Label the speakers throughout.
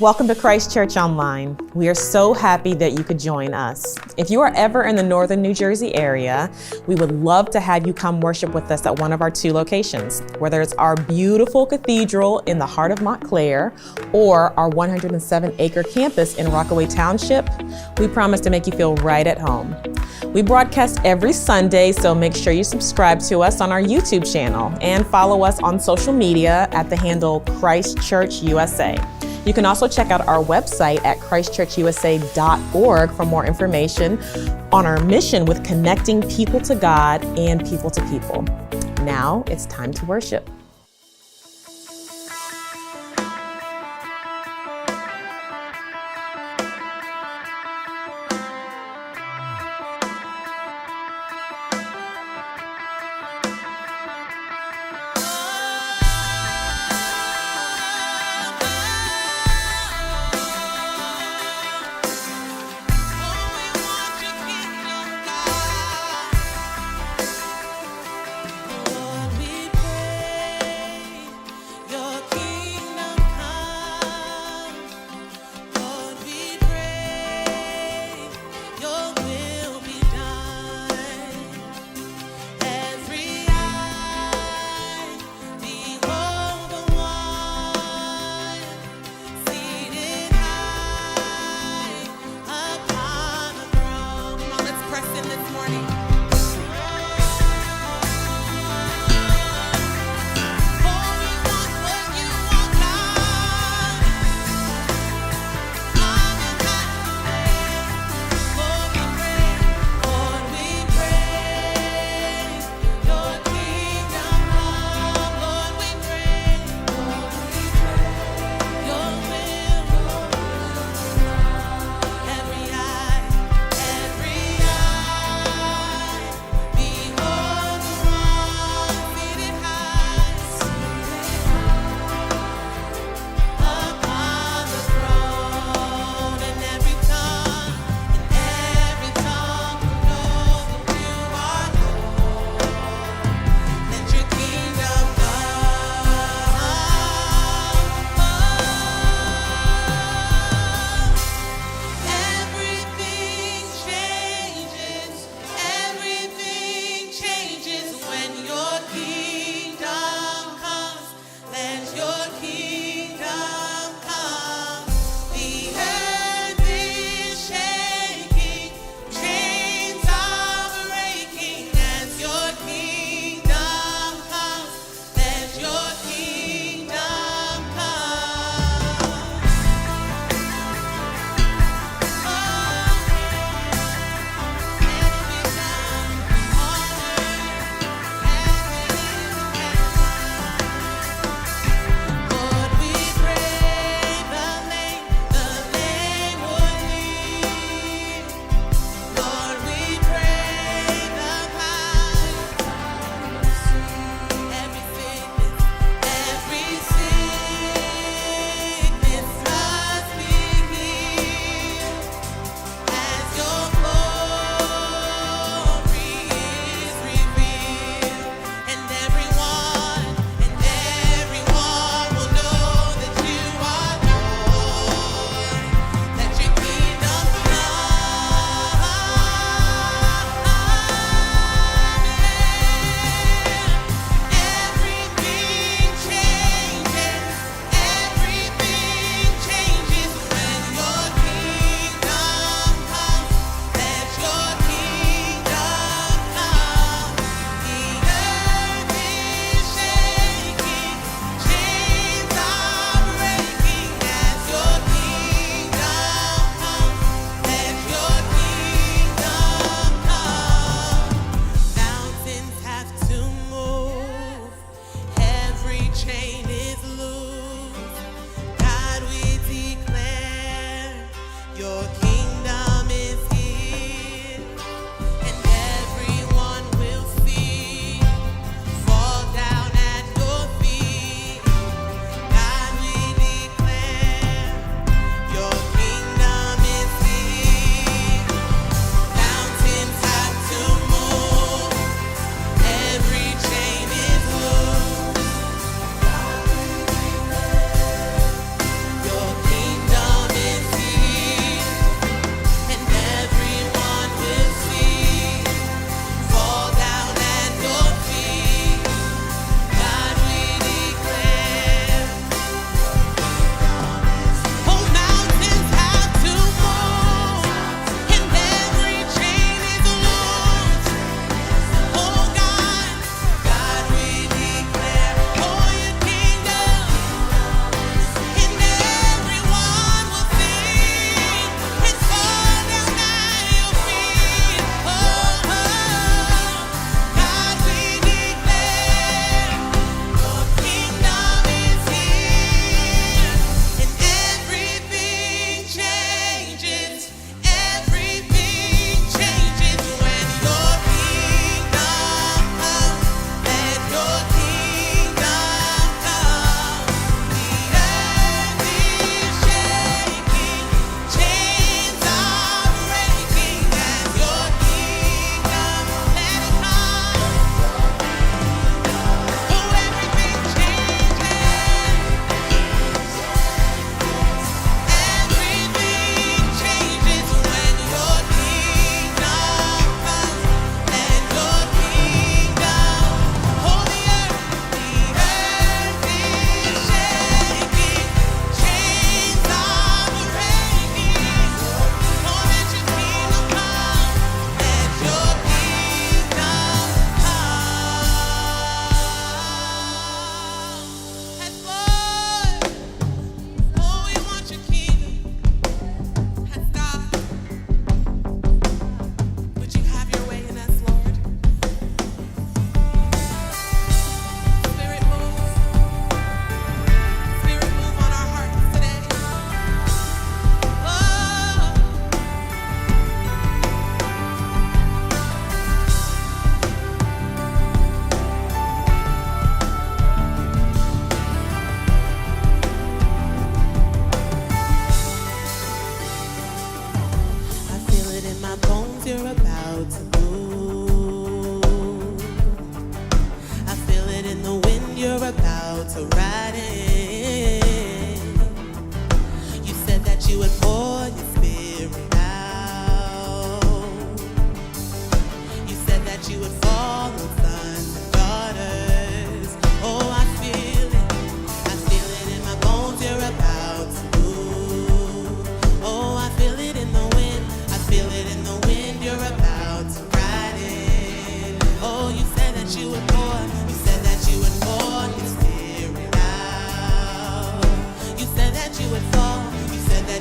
Speaker 1: Welcome to Christ Church Online. We are so happy that you could join us. If you are ever in the northern New Jersey area, we would love to have you come worship with us at one of our two locations, whether it's our beautiful cathedral in the heart of Montclair or our 107-acre campus in Rockaway Township. We promise to make you feel right at home. We broadcast every Sunday, so make sure you subscribe to us on our YouTube channel and follow us on social media at the handle Christ Church USA. You can also check out our website at christchurchusa.org for more information on our mission with connecting people to God and people to people. Now it's time to worship.
Speaker 2: We pray.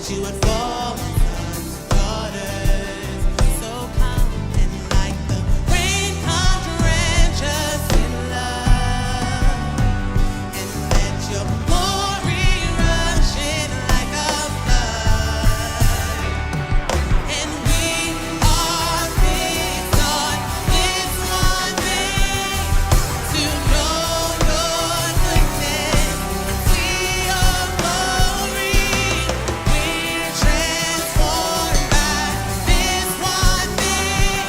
Speaker 2: that you would fall on sons and daughters. So come and like the rain, come drench us in love, and let your glory rush in like a flood. And we are fixed on this one thing, to know your goodness, see your glory. We're transformed by this one thing,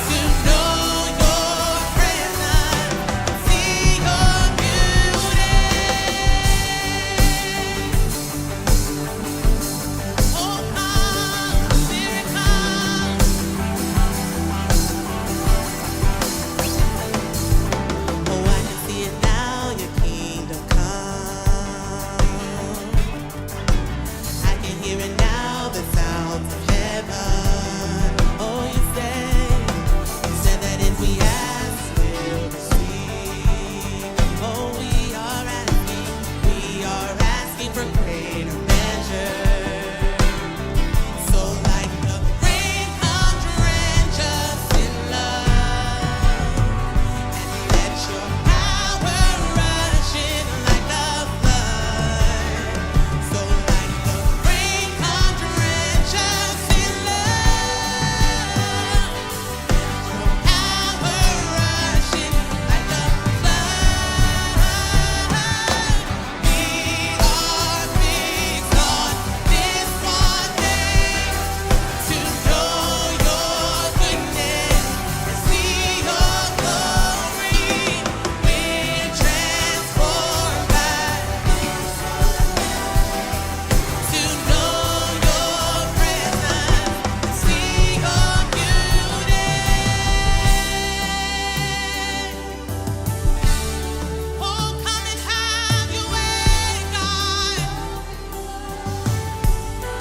Speaker 2: to know your presence, see your beauty. Oh, come, Spirit, come. Oh, I can see it now, your kingdom come. I can hear it now, the sounds of heaven. Oh, you said that if we ask, we'll receive. Oh, we are asking for greater measure. So like the rain, come drench us in love, and let your power rush in like a flood. So like the rain, come drench us in love, your power rush in like a flood. We are fixed on this one thing, to know your goodness and see your glory. We're transformed by this one thing, to know your presence and see your beauty. Oh, come and have your way, God.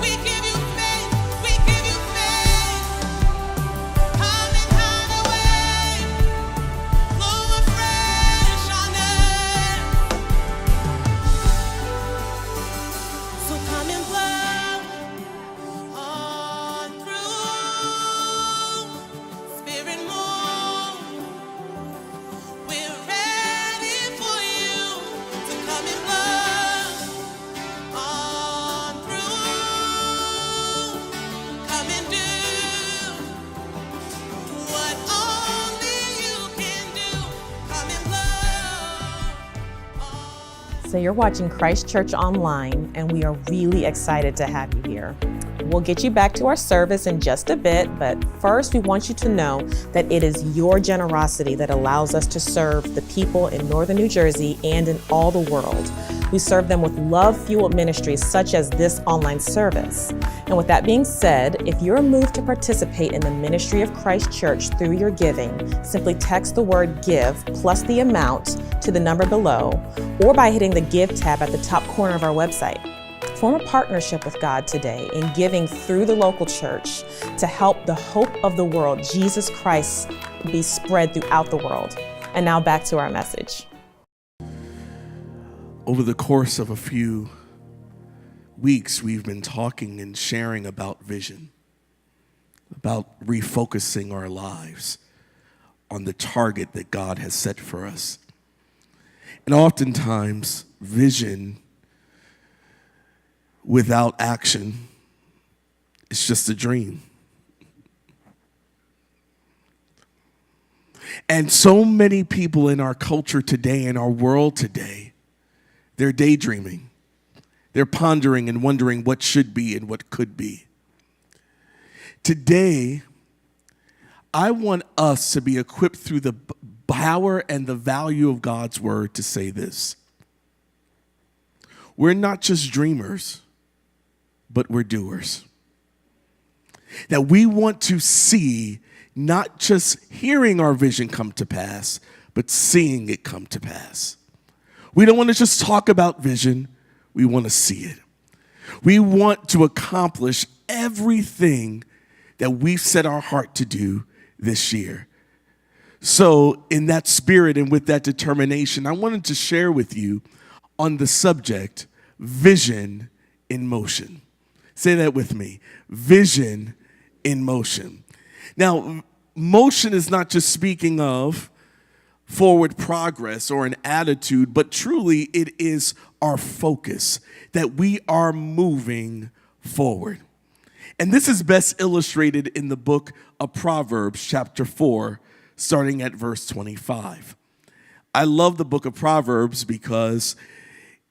Speaker 2: We give you faith, we give you faith. Come and have your way, blow afresh on us. So come and blow on through, Spirit, move. We're ready for you to come and blow on through. Come and do what only you can do. Come and blow on.
Speaker 1: So you're watching Christ Church Online, and we are really excited to have you here. We'll get you back to our service in just a bit, but first we want you to know that it is your generosity that allows us to serve the people in Northern New Jersey and in all the world. We serve them with love-fueled ministries such as this online service. And with that being said, if you're moved to participate in the ministry of Christ Church through your giving, simply text the word GIVE plus the amount to the number below, or by hitting the Give tab at the top corner of our website. Form a partnership with God today in giving through the local church to help the hope of the world, Jesus Christ, be spread throughout the world. And now back to our message.
Speaker 3: Over the course of a few weeks, we've been talking and sharing about vision, about refocusing our lives on the target that God has set for us. And oftentimes, vision without action is just a dream. And so many people in our culture today, in our world today, they're daydreaming. They're pondering and wondering what should be and what could be. Today, I want us to be equipped through the power and the value of God's word to say this. We're not just dreamers, but we're doers. That we want to see, not just hearing our vision come to pass, but seeing it come to pass. We don't want to just talk about vision, we want to see it. We want to accomplish everything that we've set our heart to do this year. So in that spirit and with that determination, I wanted to share with you on the subject, vision in motion. Say that with me. Vision in motion. Now, motion is not just speaking of forward progress or an attitude, but truly it is our focus that we are moving forward. And this is best illustrated in the book of Proverbs, chapter 4, starting at verse 25. I love the book of Proverbs because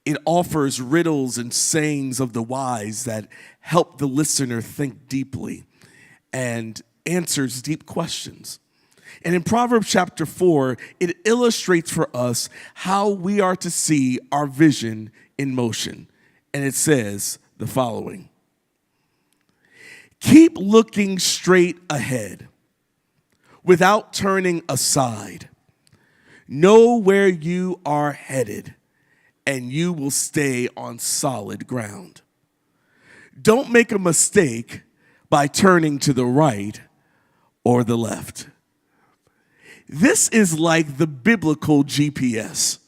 Speaker 3: it offers riddles and sayings of the wise that help the listener think deeply and answers deep questions. And in Proverbs chapter 4, it illustrates for us how we are to see our vision in motion. And it says the following: keep looking straight ahead without turning aside. Know where you are headed, and you will stay on solid ground. Don't make a mistake by turning to the right or the left. This is like the biblical GPS.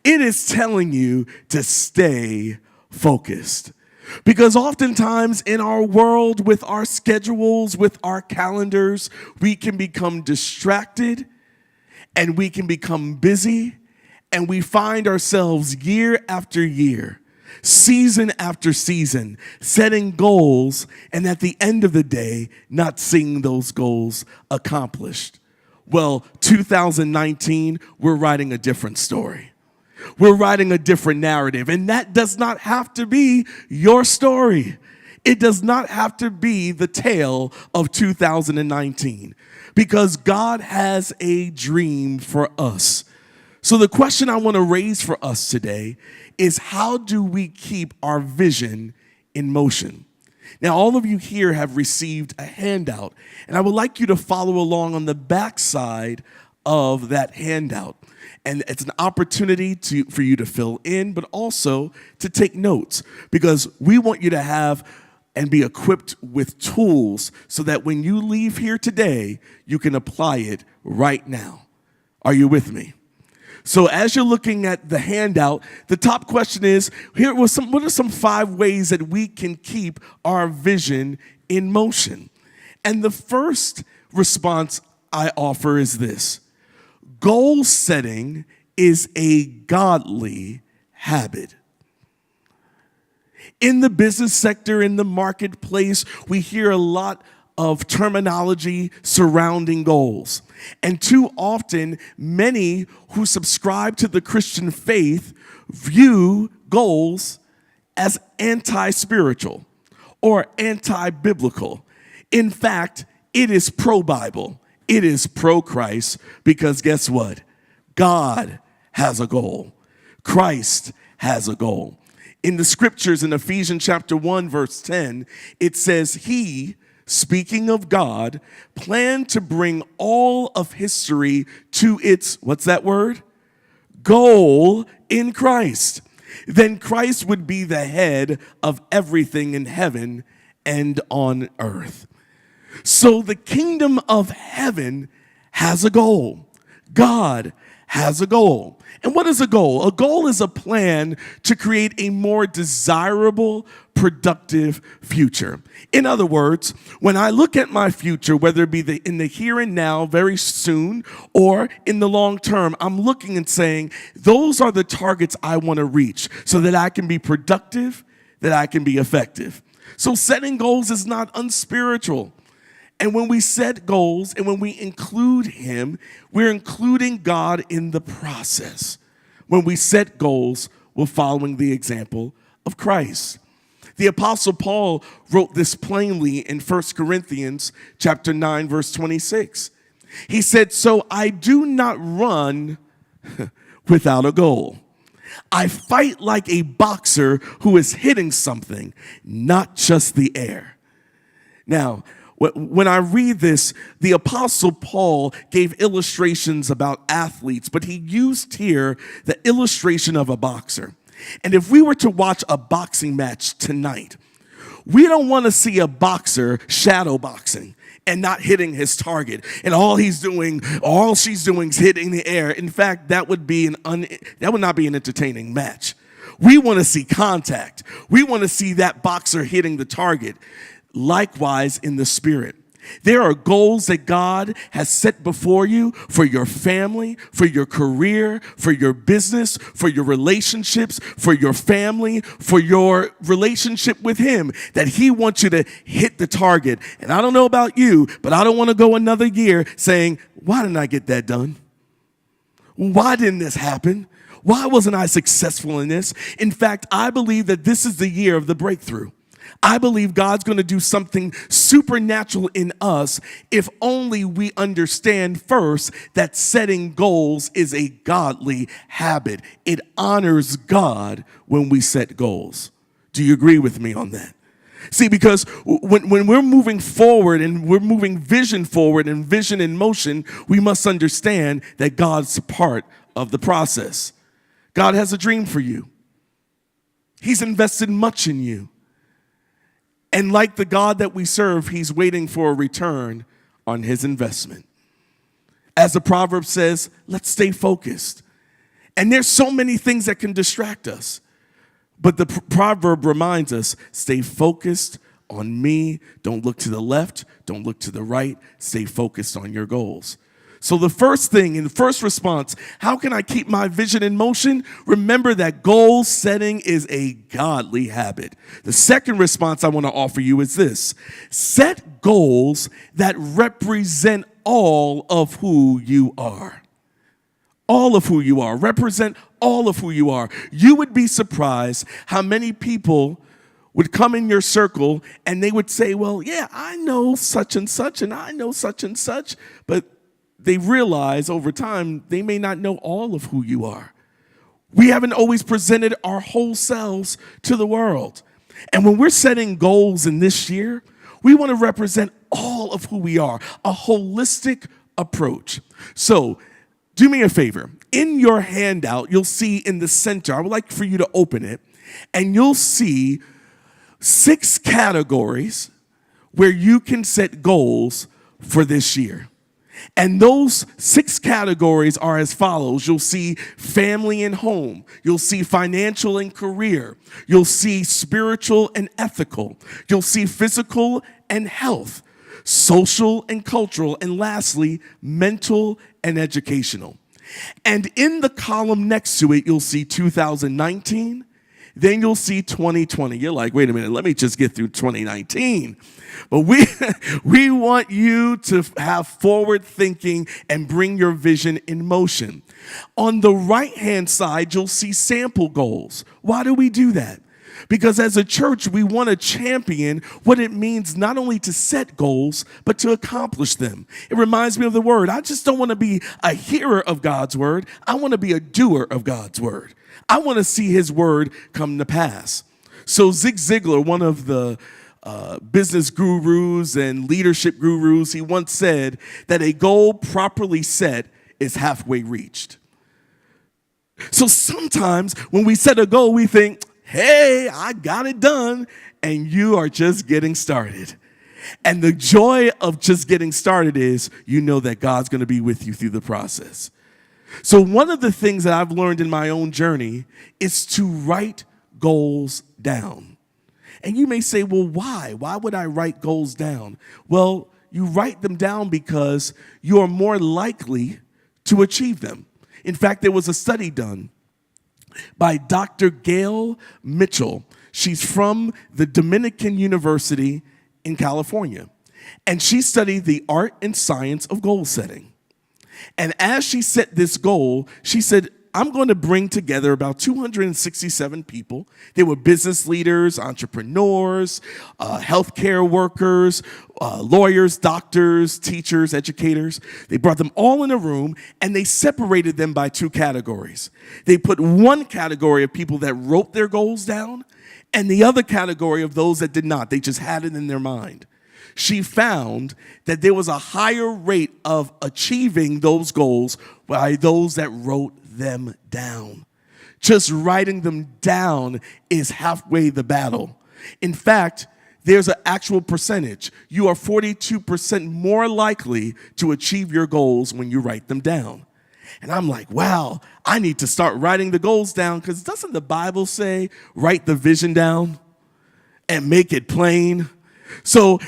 Speaker 3: It is telling you to stay focused. Because oftentimes in our world, with our schedules, with our calendars, we can become distracted and we can become busy, and we find ourselves year after year, season after season, setting goals, and at the end of the day, not seeing those goals accomplished. Well, 2019, we're writing a different story. We're writing a different narrative, and that does not have to be your story. It does not have to be the tale of 2019, because God has a dream for us. So the question I want to raise for us today is, how do we keep our vision in motion? Now, all of you here have received a handout, and I would like you to follow along on the back side of that handout. And it's an opportunity for you to fill in, but also to take notes, because we want you to have and be equipped with tools so that when you leave here today, you can apply it right now. Are you with me? So as you're looking at the handout, the top question is, what are some 5 ways that we can keep our vision in motion? And the first response I offer is this: goal setting is a godly habit. In the business sector, in the marketplace, we hear a lot of terminology surrounding goals. And too often, many who subscribe to the Christian faith view goals as anti-spiritual or anti-biblical. In fact, it is pro-Bible. It is pro-Christ, because guess what? God has a goal. Christ has a goal. In the scriptures, in Ephesians chapter 1, verse 10, it says, He, speaking of God, planned to bring all of history to its, what's that word? Goal in Christ. Then Christ would be the head of everything in heaven and on earth. So the kingdom of heaven has a goal. God has a goal. And what is a goal? A goal is a plan to create a more desirable, productive future. In other words, when I look at my future, whether it be in the here and now, very soon, or in the long term, I'm looking and saying, those are the targets I want to reach so that I can be productive, that I can be effective. So setting goals is not unspiritual. And when we set goals and when we include Him, we're including God in the process. When we set goals, we're following the example of Christ. The Apostle Paul wrote this plainly in 1 Corinthians chapter 9, verse 26. He said, "So I do not run without a goal. I fight like a boxer who is hitting something, not just the air." Now, when I read this, the Apostle Paul gave illustrations about athletes, but he used here the illustration of a boxer. And if we were to watch a boxing match tonight, we don't want to see a boxer shadow boxing and not hitting his target, and all she's doing is hitting the air. In fact, that would not be an entertaining match. We want to see contact. We want to see that boxer hitting the target. Likewise in the spirit. There are goals that God has set before you for your family, for your career, for your business, for your relationships, for your family, for your relationship with Him, that He wants you to hit the target. And I don't know about you, but I don't want to go another year saying, why didn't I get that done? Why didn't this happen? Why wasn't I successful in this? In fact, I believe that this is the year of the breakthrough. I believe God's going to do something supernatural in us if only we understand first that setting goals is a godly habit. It honors God when we set goals. Do you agree with me on that? See, because when we're moving forward and we're moving vision forward and vision in motion, we must understand that God's part of the process. God has a dream for you. He's invested much in you. And like the God that we serve, He's waiting for a return on His investment. As the proverb says, let's stay focused. And there's so many things that can distract us. But the proverb reminds us, stay focused on me. Don't look to the left. Don't look to the right. Stay focused on your goals. So the first thing, in the first response, how can I keep my vision in motion? Remember that goal setting is a godly habit. The second response I want to offer you is this. Set goals that represent all of who you are. All of who you are. Represent all of who you are. You would be surprised how many people would come in your circle and they would say, well, yeah, I know such and I know such and such, but they realize over time they may not know all of who you are. We haven't always presented our whole selves to the world. And when we're setting goals in this year, we want to represent all of who we are, a holistic approach. So do me a favor. In your handout, you'll see in the center, I would like for you to open it, and you'll see 6 categories where you can set goals for this year. And those 6 categories are as follows. You'll see family and home. You'll see financial and career. You'll see spiritual and ethical. You'll see physical and health, social and cultural, and lastly, mental and educational. And in the column next to it, you'll see 2019. Then you'll see 2020. You're like, wait a minute, let me just get through 2019. But we want you to have forward thinking and bring your vision in motion. On the right-hand side, you'll see sample goals. Why do we do that? Because as a church, we want to champion what it means not only to set goals, but to accomplish them. It reminds me of the word. I just don't want to be a hearer of God's word. I want to be a doer of God's word. I want to see His word come to pass. So Zig Ziglar, one of the business gurus and leadership gurus, he once said that a goal properly set is halfway reached. So sometimes when we set a goal, we think, hey, I got it done, and you are just getting started. And the joy of just getting started is you know that God's going to be with you through the process. So one of the things that I've learned in my own journey is to write goals down. And you may say, well, why? Why would I write goals down? Well, you write them down because you are more likely to achieve them. In fact, there was a study done by Dr. Gail Mitchell. She's from the Dominican University in California. And she studied the art and science of goal setting. And as she set this goal, she said, I'm going to bring together about 267 people. They were business leaders, entrepreneurs, healthcare workers, lawyers, doctors, teachers, educators. They brought them all in a room, and they separated them by 2 categories. They put one category of people that wrote their goals down, and the other category of those that did not. They just had it in their mind. She found that there was a higher rate of achieving those goals by those that wrote them down. Just writing them down is halfway the battle. In fact, there's an actual percentage. You are 42% more likely to achieve your goals when you write them down. And I'm like, wow, I need to start writing the goals down, because doesn't the Bible say, write the vision down and make it plain? So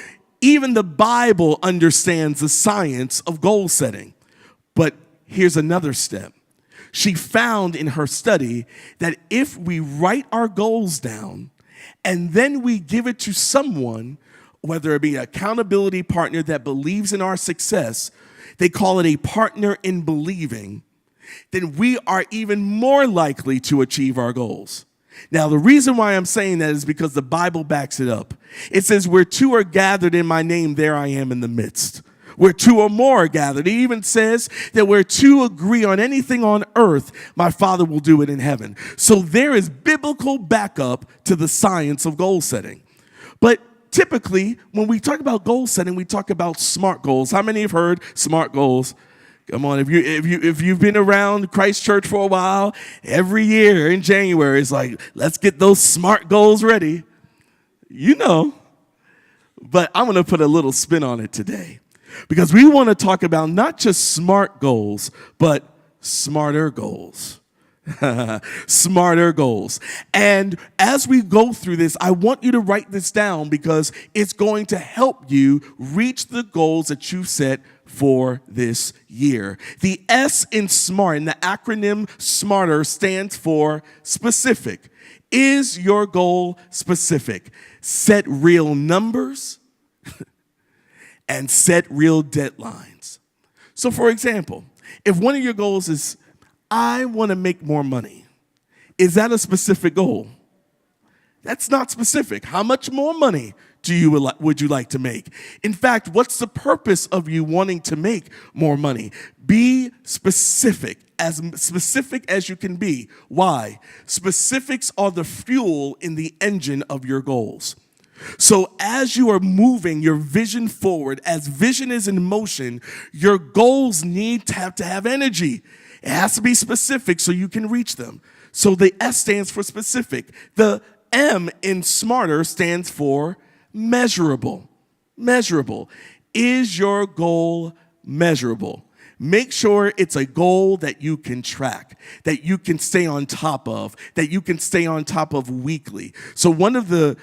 Speaker 3: even the Bible understands the science of goal setting. But here's another step. She found in her study that if we write our goals down and then we give it to someone, whether it be an accountability partner that believes in our success, they call it a partner in believing, then we are even more likely to achieve our goals. Now, the reason why I'm saying that is because the Bible backs it up. It says, where two are gathered in my name, there I am in the midst. Where two or more are gathered. It even says that where two agree on anything on earth, my Father will do it in heaven. So there is biblical backup to the science of goal setting. But typically, when we talk about goal setting, we talk about SMART goals. How many have heard SMART goals? Come on, if you've been around Christ Church for a while, every year in January, it's like, let's get those SMART goals ready. You know. But I'm going to put a little spin on it today, because we want to talk about not just SMART goals, but smarter goals. Smarter goals. And as we go through this, I want you to write this down, because it's going to help you reach the goals that you set for this year. The S in SMART, in the acronym SMARTER, stands for specific. Is your goal specific? Set real numbers and set real deadlines. So for example, if one of your goals is, I want to make more money, is that a specific goal? That's not specific. How much more money would you like to make? In fact, what's the purpose of you wanting to make more money? Be specific as you can be. Why? Specifics are the fuel in the engine of your goals. So as you are moving your vision forward, as vision is in motion, your goals need to have energy. It has to be specific so you can reach them. So the S stands for specific. The M in SMARTER stands for measurable. Measurable. Is your goal measurable? Make sure it's a goal that you can track, that you can stay on top of, that you can stay on top of weekly. So one of the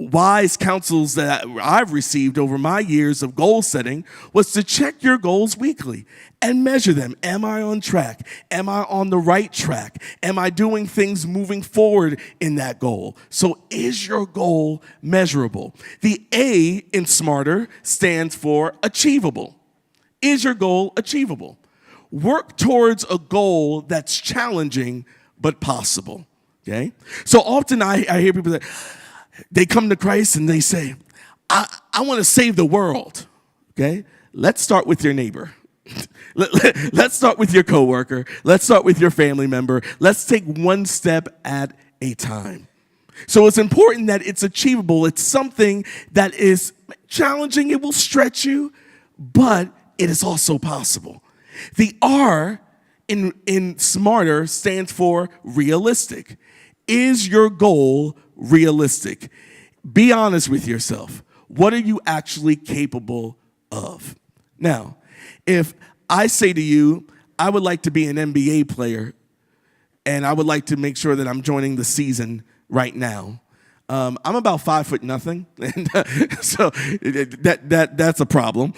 Speaker 3: wise counsels that I've received over my years of goal setting was to check your goals weekly and measure them. Am I on track? Am I on the right track? Am I doing things moving forward in that goal? So is your goal measurable? The A in SMARTER stands for achievable. Is your goal achievable? Work towards a goal that's challenging but possible. Okay? So often I hear people that they come to Christ and they say, I want to save the world. Okay? Let's start with your neighbor. Let's start with your coworker. Let's start with your family member. Let's take one step at a time. So it's important that it's achievable. It's something that is challenging. It will stretch you, but it is also possible. The R in SMARTER stands for realistic. Is your goal realistic? Be honest with yourself. What are you actually capable of? Now, if I say to you, I would like to be an NBA player, and I would like to make sure that I'm joining the season right now, I'm about 5'0", and so that's a problem.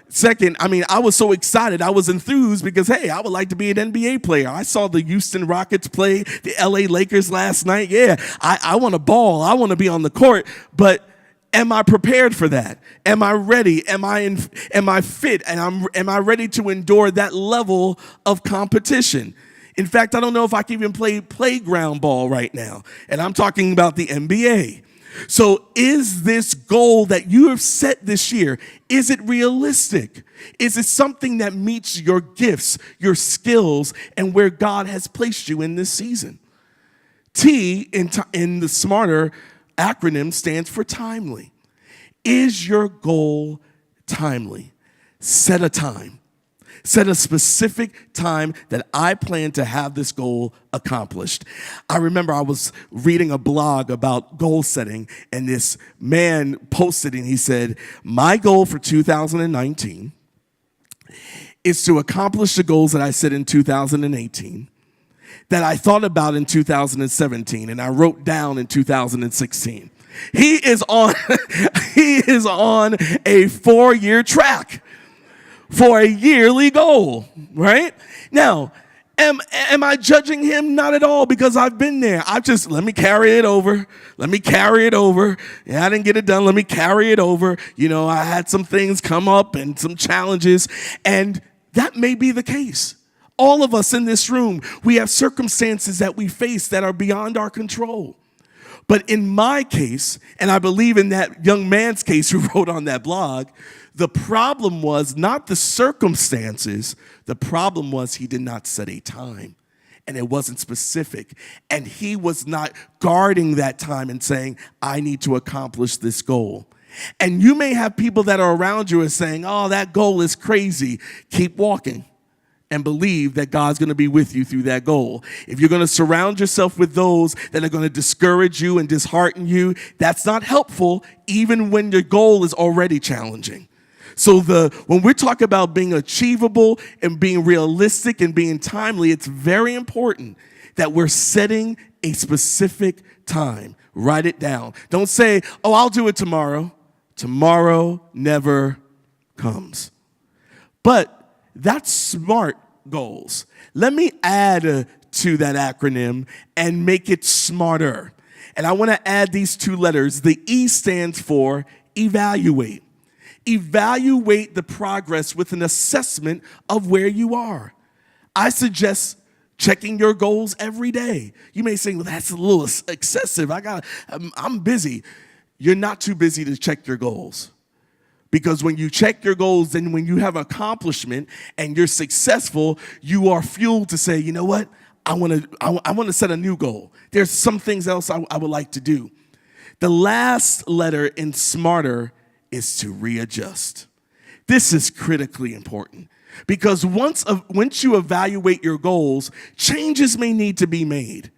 Speaker 3: Second, I was so excited, I was enthused because, hey, I would like to be an NBA player. I saw the Houston Rockets play the LA Lakers last night. Yeah, I want to ball. I want to be on the court, but am I prepared for that? Am I ready? Am I fit? And am I ready to endure that level of competition? In fact, I don't know if I can even play playground ball right now. And I'm talking about the NBA. So is this goal that you have set this year, is it realistic? Is it something that meets your gifts, your skills, and where God has placed you in this season? T in the SMARTER acronym stands for timely. Is your goal timely? Set a time. Set a specific time that I plan to have this goal accomplished. I remember I was reading a blog about goal setting, and this man posted and he said, my goal for 2019 is to accomplish the goals that I set in 2018, that I thought about in 2017, and I wrote down in 2016. He is on he is on a 4-year track for a yearly goal, right? Now, am I judging him? Not at all, because I've been there. Let me carry it over. Yeah, I didn't get it done. Let me carry it over. I had some things come up and some challenges, and that may be the case. All of us in this room, we have circumstances that we face that are beyond our control. But in my case, and I believe in that young man's case who wrote on that blog, the problem was not the circumstances. The problem was he did not set a time, and it wasn't specific. And he was not guarding that time and saying, I need to accomplish this goal. And you may have people that are around you and saying, oh, that goal is crazy. Keep walking and believe that God's going to be with you through that goal. If you're going to surround yourself with those that are going to discourage you and dishearten you, that's not helpful, even when your goal is already challenging. So when we're talking about being achievable and being realistic and being timely, it's very important that we're setting a specific time. Write it down. Don't say, oh, I'll do it tomorrow. Tomorrow never comes. But that's SMART goals. Let me add to that acronym and make it smarter. And I want to add these 2 letters. The E stands for evaluate. Evaluate the progress with an assessment of where you are. I suggest checking your goals every day. You may say, well, that's a little excessive. I'm busy. You're not too busy to check your goals. Because when you check your goals and when you have accomplishment and you're successful, you are fueled to say, you know what? I want to set a new goal. There's some things else I would like to do. The last letter in smarter is to readjust. This is critically important because once you evaluate your goals, changes may need to be made.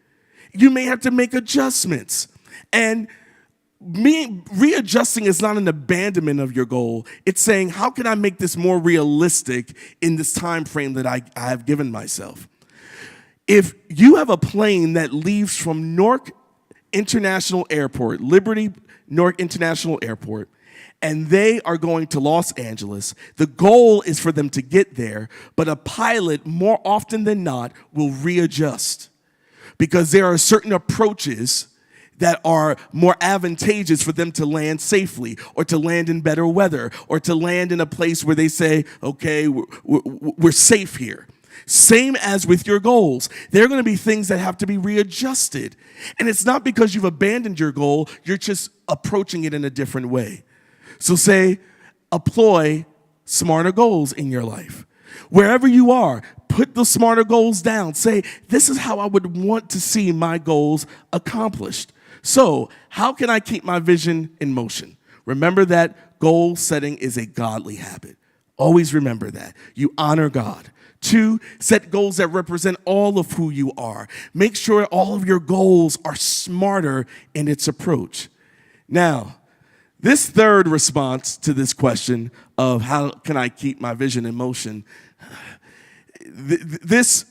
Speaker 3: You may have to make adjustments. And readjusting is not an abandonment of your goal. It's saying, how can I make this more realistic in this time frame that I have given myself? If you have a plane that leaves from Newark International Airport, Liberty Newark International Airport, and they are going to Los Angeles, the goal is for them to get there, but a pilot, more often than not, will readjust because there are certain approaches that are more advantageous for them to land safely or to land in better weather or to land in a place where they say, okay, we're safe here. Same as with your goals. There are going to be things that have to be readjusted. And it's not because you've abandoned your goal, you're just approaching it in a different way. So employ smarter goals in your life. Wherever you are, put the smarter goals down. Say, this is how I would want to see my goals accomplished. So, how can I keep my vision in motion? Remember that goal setting is a godly habit. Always remember that. You honor God. 2, set goals that represent all of who you are. Make sure all of your goals are smarter in its approach. Now, this third response to this question of how can I keep my vision in motion, this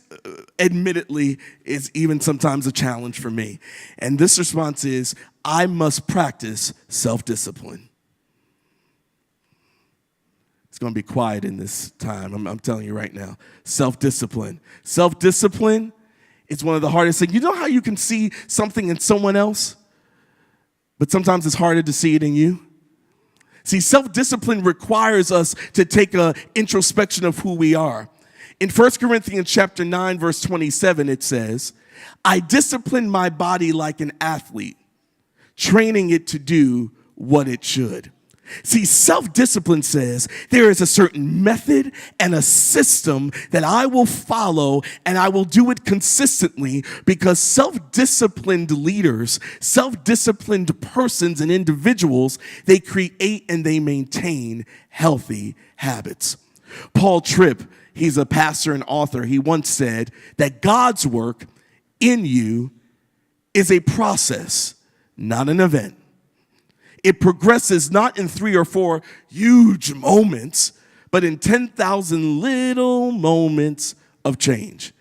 Speaker 3: admittedly is even sometimes a challenge for me. And this response is, I must practice self-discipline. It's going to be quiet in this time. I'm telling you right now. Self-discipline. Self-discipline is one of the hardest things. You know how you can see something in someone else, but sometimes it's harder to see it in you? See, self-discipline requires us to take an introspection of who we are. In 1 Corinthians chapter 9, verse 27, it says, I discipline my body like an athlete, training it to do what it should. See, self-discipline says there is a certain method and a system that I will follow, and I will do it consistently because self-disciplined leaders, self-disciplined persons and individuals, they create and they maintain healthy habits. Paul Tripp, he's a pastor and author. He once said that God's work in you is a process, not an event. It progresses not in 3 or 4 huge moments, but in 10,000 little moments of change.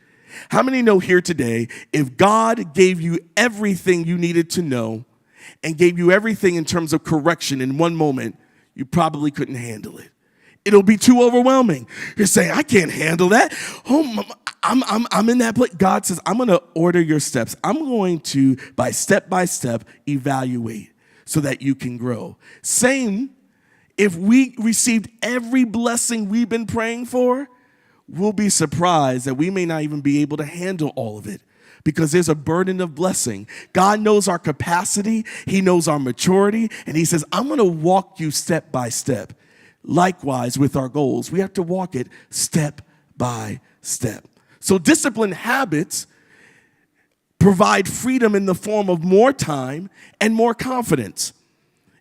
Speaker 3: How many know here today, if God gave you everything you needed to know and gave you everything in terms of correction in one moment, you probably couldn't handle it? It'll be too overwhelming. You're saying, I can't handle that. Oh, I'm in that place. God says, I'm going to order your steps. I'm going to, by step, evaluate so that you can grow. Same, if we received every blessing we've been praying for, we'll be surprised that we may not even be able to handle all of it because there's a burden of blessing. God knows our capacity. He knows our maturity. And he says, I'm going to walk you step by step. Likewise, with our goals, we have to walk it step by step. So disciplined habits provide freedom in the form of more time and more confidence.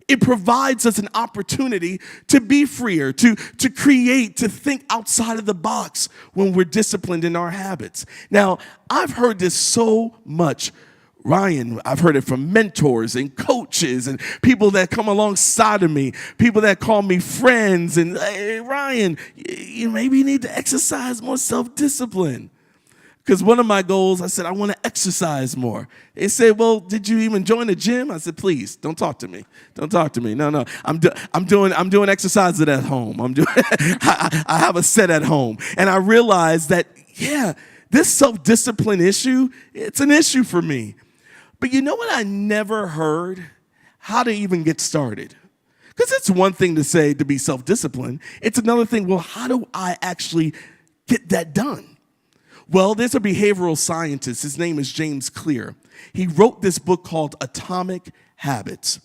Speaker 3: It provides us an opportunity to be freer, to create, to think outside of the box when we're disciplined in our habits. Now, I've heard this so much. Ryan, I've heard it from mentors and coaches and people that come alongside of me, people that call me friends. And hey, Ryan, you maybe need to exercise more self-discipline. Because one of my goals, I said, I want to exercise more. They said, well, did you even join the gym? I said, please, don't talk to me. Don't talk to me. No. I'm doing exercises at home. I have a set at home. And I realized that, yeah, this self-discipline issue, it's an issue for me. But you know what I never heard? How to even get started. Because it's one thing to say to be self-disciplined. It's another thing, well, how do I actually get that done? Well, there's a behavioral scientist. His name is James Clear. He wrote this book called Atomic Habits.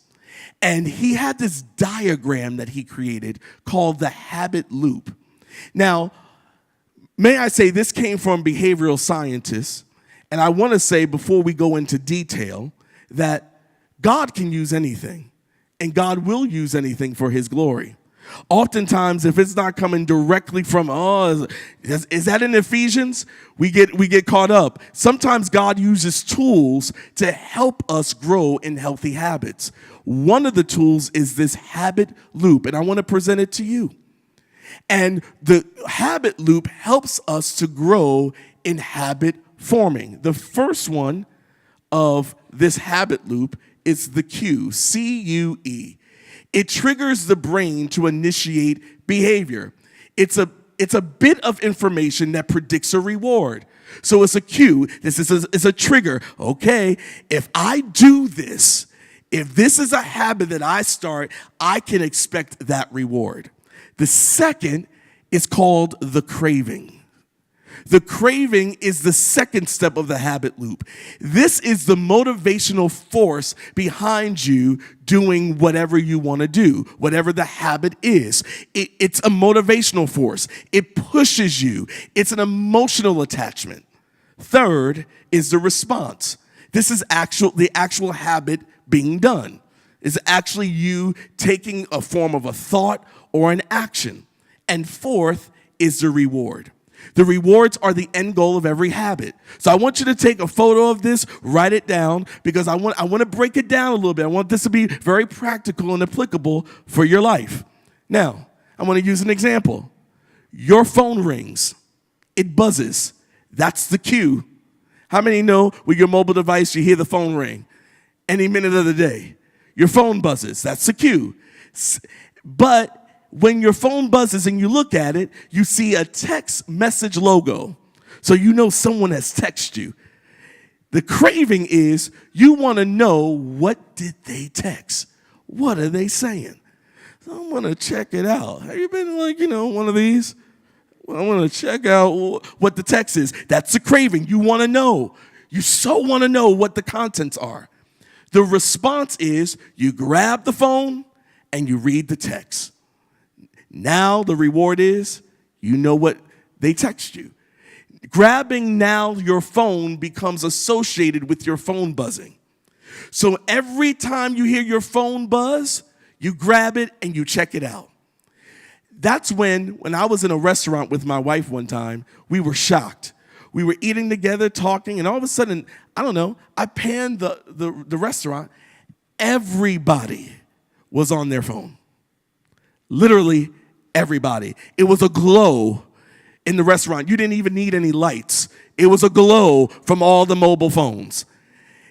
Speaker 3: And he had this diagram that he created called the habit loop. Now, may I say this came from behavioral scientists. And I want to say before we go into detail that God can use anything. And God will use anything for his glory. Oftentimes, if it's not coming directly from, is that in Ephesians? We get caught up. Sometimes God uses tools to help us grow in healthy habits. One of the tools is this habit loop, and I want to present it to you. And the habit loop helps us to grow in habit forming. The first one of this habit loop is the cue, C-U-E. It triggers the brain to initiate behavior. It's a bit of information that predicts a reward. So it's a cue. This is a trigger. Okay, if I do this, if this is a habit that I start, I can expect that reward. The second is called the craving. The craving is the second step of the habit loop. This is the motivational force behind you doing whatever you want to do, whatever the habit is. It's a motivational force. It pushes you. It's an emotional attachment. Third is the response. This is the actual habit being done. It's actually you taking a form of a thought or an action. And fourth is the reward. The rewards are the end goal of every habit. So I want you to take a photo of this, write it down, because I want to break it down a little bit. I want this to be very practical and applicable for your life. Now, I want to use an example. Your phone rings. It buzzes. That's the cue. How many know with your mobile device you hear the phone ring? Any minute of the day. Your phone buzzes. That's the cue. But when your phone buzzes and you look at it, you see a text message logo. So you know someone has texted you. The craving is you want to know, what did they text? What are they saying? So I want to check it out. Have you been one of these? Well, I want to check out what the text is. That's the craving. You want to know. You so want to know what the contents are. The response is you grab the phone and you read the text. Now the reward is, you know what they text you. Grabbing now your phone becomes associated with your phone buzzing. So every time you hear your phone buzz, you grab it and you check it out. That's when I was in a restaurant with my wife one time, we were shocked. We were eating together, talking, and all of a sudden, I don't know, I panned the restaurant. Everybody was on their phone. Literally everybody. It was a glow in the restaurant. You didn't even need any lights. It was a glow from all the mobile phones.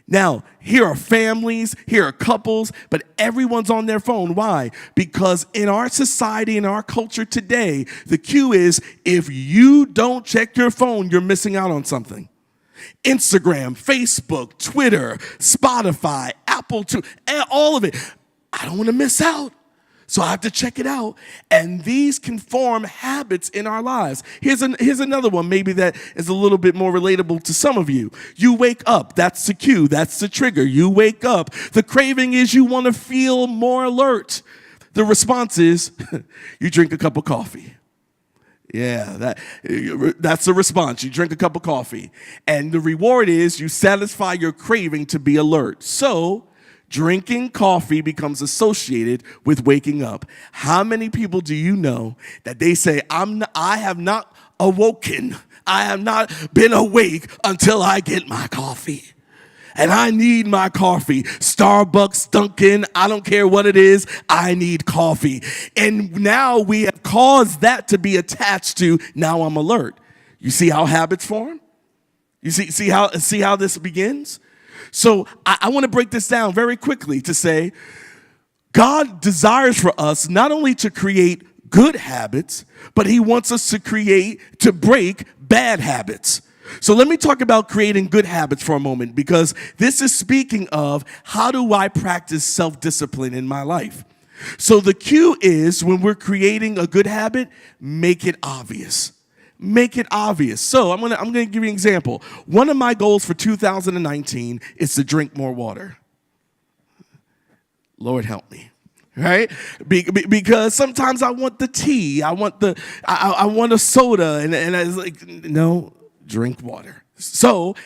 Speaker 3: Now, here are families, here are couples, but everyone's on their phone. Why? Because in our society, in our culture today, the cue is if you don't check your phone, you're missing out on something. Instagram, Facebook, Twitter, Spotify, Apple, all of it. I don't want to miss out. So I have to check it out. And these can form habits in our lives. Here's another one, maybe that is a little bit more relatable to some of you. You wake up. That's the cue. That's the trigger. You wake up. The craving is you want to feel more alert. The response is you drink a cup of coffee. Yeah, that's the response. You drink a cup of coffee. And the reward is you satisfy your craving to be alert. So drinking coffee becomes associated with waking up. How many people do you know that they say, I have not awoken. I have not been awake until I get my coffee. And I need my coffee. Starbucks, Dunkin', I don't care what it is, I need coffee. And now we have caused that to be attached to now I'm alert. You see how habits form? You see how this begins? So I want to break this down very quickly to say God desires for us not only to create good habits, but he wants us to break bad habits. So let me talk about creating good habits for a moment, because this is speaking of how do I practice self-discipline in my life. So the cue is when we're creating a good habit, make it obvious. Make it obvious. So I'm gonna give you an example. One of my goals for 2019 is to drink more water. Lord help me. Right? Because sometimes I want the tea. I want a soda, and I was like, no, drink water. So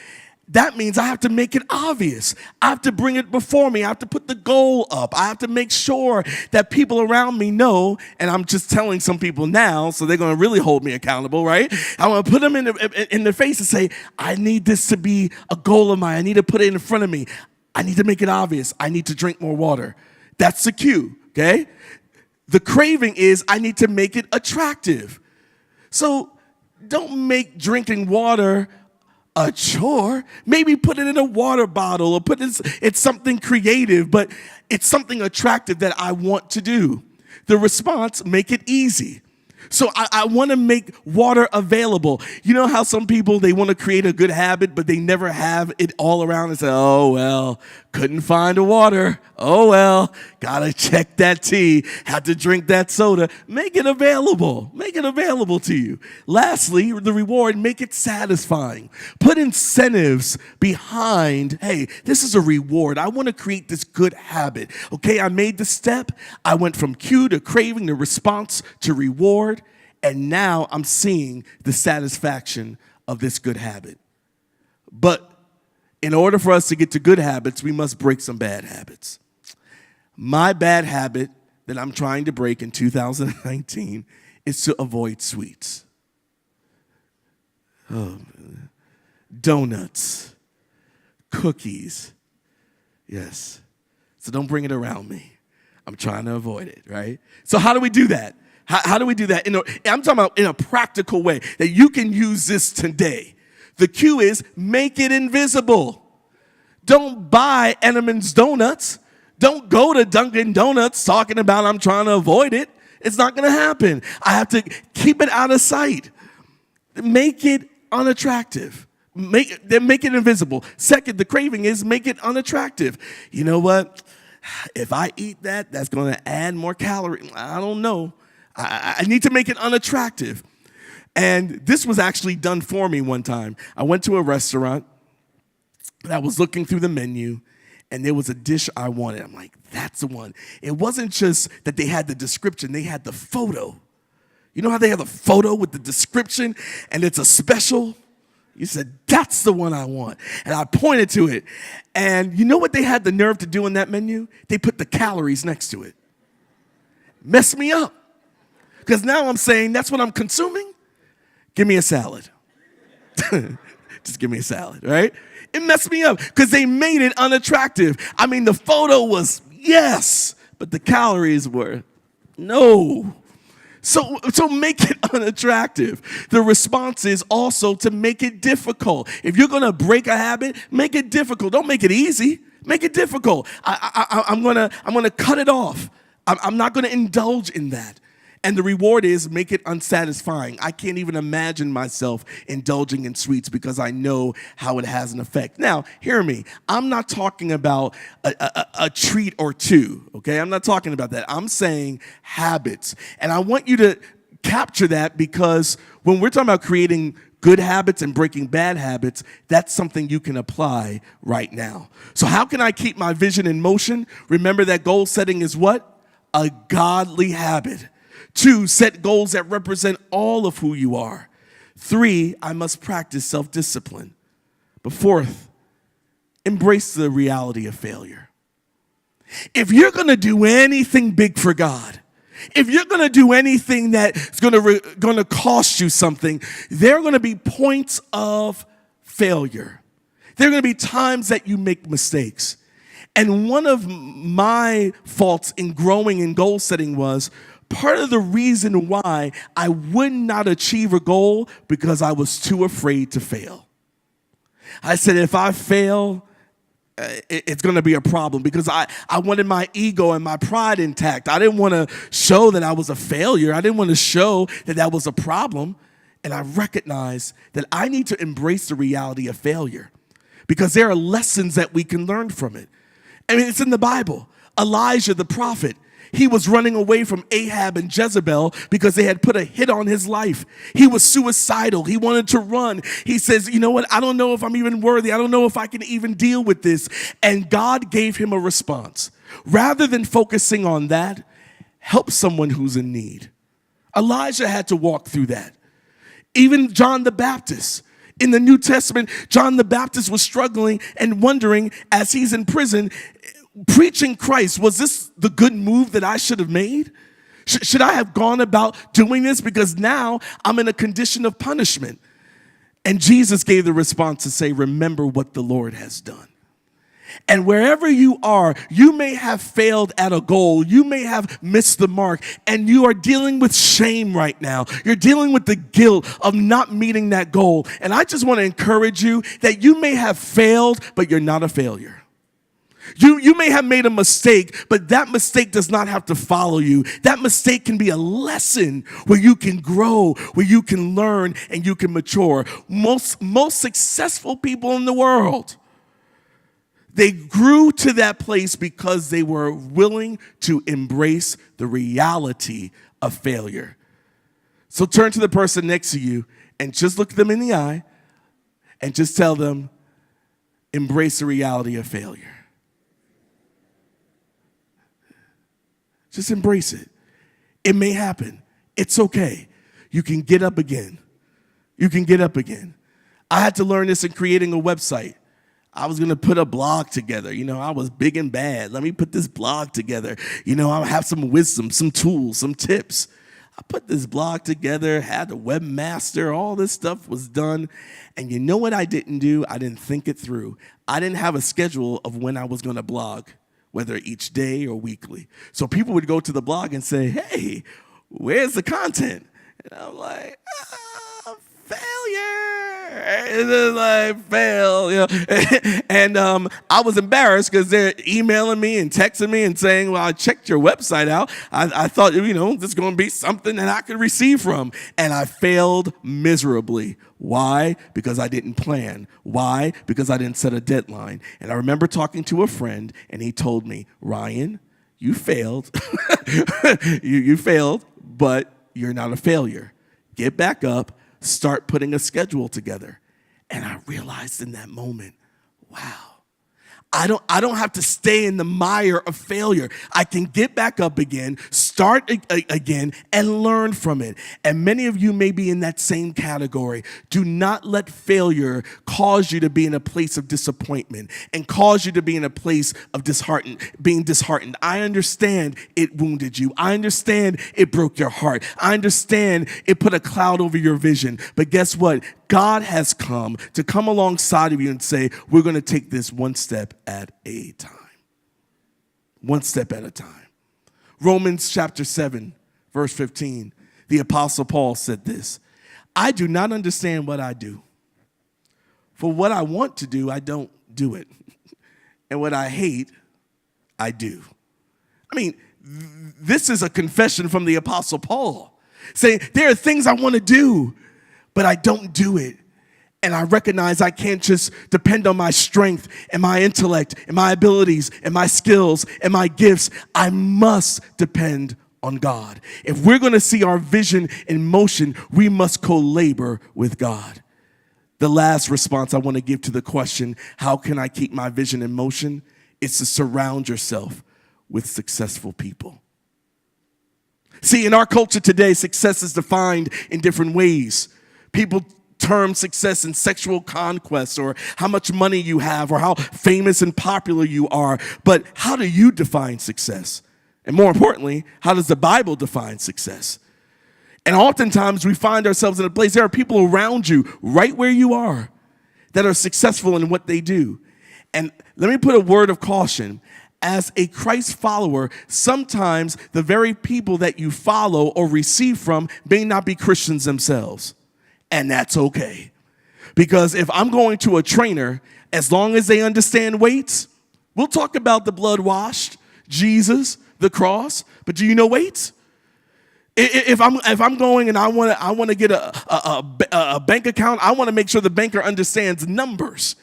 Speaker 3: that means I have to make it obvious. I have to bring it before me. I have to put the goal up. I have to make sure that people around me know, and I'm just telling some people now, so they're going to really hold me accountable, right? I want to put them in the face and say, I need this to be a goal of mine. I need to put it in front of me. I need to make it obvious. I need to drink more water. That's the cue, okay? The craving is I need to make it attractive. So don't make drinking water a chore. Maybe put it in a water bottle or it's something creative, but it's something attractive that I want to do. The response, make it easy. So I want to make water available. You know how some people, they want to create a good habit, but they never have it all around and say, oh, well, couldn't find a water. Oh, well, got to check that tea, have to drink that soda. Make it available. Make it available to you. Lastly, the reward, make it satisfying. Put incentives behind, hey, this is a reward. I want to create this good habit. Okay, I made the step. I went from cue to craving to response to reward. And now I'm seeing the satisfaction of this good habit. But in order for us to get to good habits, we must break some bad habits. My bad habit that I'm trying to break in 2019 is to avoid sweets. Oh, donuts, cookies. Yes. So don't bring it around me. I'm trying to avoid it, right? So how do we do that? How do we do that? I'm talking about in a practical way that you can use this today. The cue is make it invisible. Don't buy Entenmann's donuts. Don't go to Dunkin' Donuts talking about I'm trying to avoid it. It's not going to happen. I have to keep it out of sight. Make it unattractive. Make it invisible. Second, the craving is make it unattractive. You know what? If I eat that, that's going to add more calories. I don't know. I need to make it unattractive. And this was actually done for me one time. I went to a restaurant, and I was looking through the menu, and there was a dish I wanted. I'm like, that's the one. It wasn't just that they had the description, they had the photo. You know how they have a photo with the description, and it's a special? You said, that's the one I want. And I pointed to it. And you know what they had the nerve to do in that menu? They put the calories next to it. Messed me up. Because now I'm saying, that's what I'm consuming? Give me a salad. Just give me a salad, right? It messed me up because they made it unattractive. I mean, the photo was yes, but the calories were no. So make it unattractive. The response is also to make it difficult. If you're going to break a habit, make it difficult. Don't make it easy. Make it difficult. I'm gonna cut it off. I'm not going to indulge in that. And the reward is make it unsatisfying. I can't even imagine myself indulging in sweets because I know how it has an effect. Now, hear me. I'm not talking about a treat or two, okay? I'm not talking about that. I'm saying habits. And I want you to capture that because when we're talking about creating good habits and breaking bad habits, that's something you can apply right now. So how can I keep my vision in motion? Remember that goal setting is what? A godly habit. 2, set goals that represent all of who you are. 3, I must practice self-discipline. But 4th, embrace the reality of failure. If you're going to do anything big for God, if you're going to do anything that's going to cost you something, there are going to be points of failure. There are going to be times that you make mistakes. And one of my faults in growing in goal setting was part of the reason why I would not achieve a goal because I was too afraid to fail. I said, if I fail, it's going to be a problem because I wanted my ego and my pride intact. I didn't want to show that I was a failure. I didn't want to show that that was a problem. And I recognized that I need to embrace the reality of failure because there are lessons that we can learn from it. I mean, it's in the Bible. Elijah, the prophet, he was running away from Ahab and Jezebel because they had put a hit on his life. He was suicidal. He wanted to run. He says, you know what? I don't know if I'm even worthy. I don't know if I can even deal with this. And God gave him a response. Rather than focusing on that, help someone who's in need. Elijah had to walk through that. Even John the Baptist. In the New Testament, John the Baptist was struggling and wondering as he's in prison, preaching Christ, was this the good move that I should have made? Should I have gone about doing this? Because now I'm in a condition of punishment. And Jesus gave the response to say, remember what the Lord has done. And wherever you are, you may have failed at a goal. You may have missed the mark, and you are dealing with shame right now. You're dealing with the guilt of not meeting that goal. And I just want to encourage you that you may have failed, but you're not a failure. You may have made a mistake, but that mistake does not have to follow you. That mistake can be a lesson where you can grow, where you can learn, and you can mature. Most successful people in the world, they grew to that place because they were willing to embrace the reality of failure. So turn to the person next to you and just look them in the eye and just tell them, embrace the reality of failure. Just embrace it. It may happen. It's okay. You can get up again. You can get up again. I had to learn this in creating a website. I was going to put a blog together. You know, I was big and bad. Let me put this blog together. You know, I'll have some wisdom, some tools, some tips. I put this blog together, had a webmaster, all this stuff was done. And you know what I didn't do? I didn't think it through. I didn't have a schedule of when I was going to blog, whether each day or weekly. So people would go to the blog and say, hey, where's the content? And I'm like, failure. And then like, fail, you know. And I was embarrassed because they're emailing me and texting me and saying, well, I checked your website out. I thought, you know, this is going to be something that I could receive from. And I failed miserably. Why? Because I didn't plan. Why? Because I didn't set a deadline. And I remember talking to a friend, and he told me, Ryan, you failed. you failed, but you're not a failure. Get back up. Start putting a schedule together. And I realized in that moment, wow, I don't have to stay in the mire of failure. I can get back up again, start again, and learn from it. And many of you may be in that same category. Do not let failure cause you to be in a place of disappointment and cause you to be in a place of being disheartened. I understand it wounded you. I understand it broke your heart. I understand it put a cloud over your vision. But guess what? God has come alongside of you and say, we're going to take this one step at a time. One step at a time. Romans chapter 7, verse 15 the Apostle Paul said this: I do not understand what I do. For what I want to do, I don't do it. And what I hate, I do. I mean, this is a confession from the Apostle Paul, saying there are things I want to do, but I don't do it. And I recognize I can't just depend on my strength and my intellect and my abilities and my skills and my gifts. I must depend on God. If we're going to see our vision in motion, we must co-labor with God. The last response I want to give to the question, how can I keep my vision in motion? It's to surround yourself with successful people. See, in our culture today, success is defined in different ways. People term success in sexual conquest, or how much money you have, or how famous and popular you are. But how do you define success? And more importantly, how does the Bible define success? And oftentimes we find ourselves in a place, there are people around you right where you are that are successful in what they do. And let me put a word of caution. As a Christ follower, sometimes the very people that you follow or receive from may not be Christians themselves. And that's okay. Because if I'm going to a trainer, as long as they understand weights, we'll talk about the blood washed, Jesus, the cross, but do you know weights? If I'm going and I want to get a bank account, I want to make sure the banker understands numbers.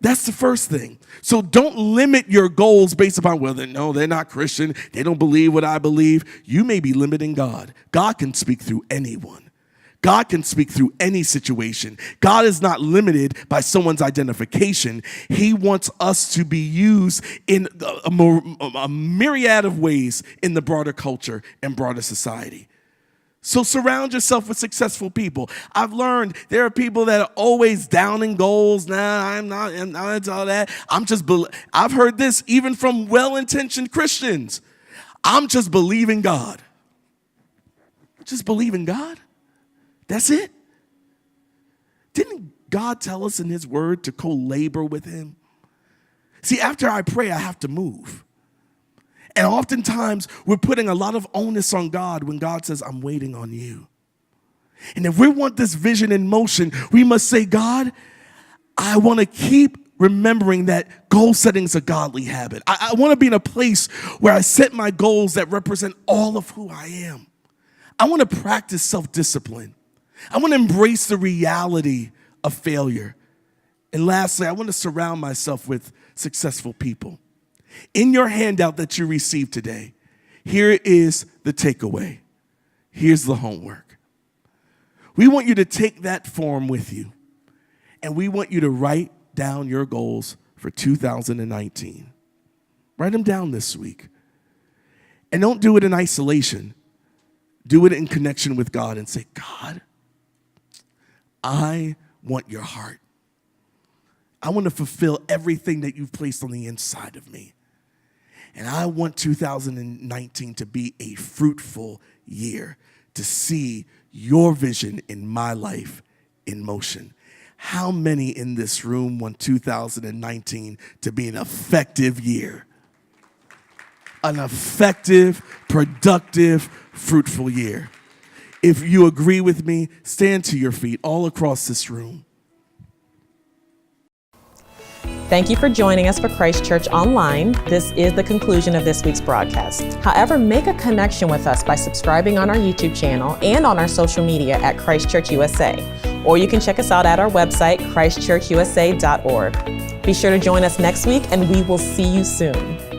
Speaker 3: That's the first thing. So don't limit your goals based upon, well, they're not Christian. They don't believe what I believe. You may be limiting God. God can speak through anyone. God can speak through any situation. God is not limited by someone's identification. He wants us to be used in a myriad of ways in the broader culture and broader society. So surround yourself with successful people. I've learned there are people that are always downing goals. I'm not into all that. I've heard this even from well-intentioned Christians. I'm just believing God. Just believing God? That's it. Didn't God tell us in his word to co-labor with him? See, after I pray, I have to move. And oftentimes, we're putting a lot of onus on God when God says, I'm waiting on you. And if we want this vision in motion, we must say, God, I want to keep remembering that goal setting is a godly habit. I want to be in a place where I set my goals that represent all of who I am. I want to practice self-discipline. I want to embrace the reality of failure. And lastly, I want to surround myself with successful people. In your handout that you received today, here is the takeaway. Here's the homework. We want you to take that form with you, and we want you to write down your goals for 2019. Write them down this week. And don't do it in isolation. Do it in connection with God and say, God, I want your heart. I want to fulfill everything that you've placed on the inside of me. And I want 2019 to be a fruitful year, to see your vision in my life in motion. How many in this room want 2019 to be an effective year? An effective, productive, fruitful year. If you agree with me, stand to your feet all across this room.
Speaker 1: Thank you for joining us for Christ Church Online. This is the conclusion of this week's broadcast. However, make a connection with us by subscribing on our YouTube channel and on our social media at Christ Church USA. Or you can check us out at our website, christchurchusa.org. Be sure to join us next week, and we will see you soon.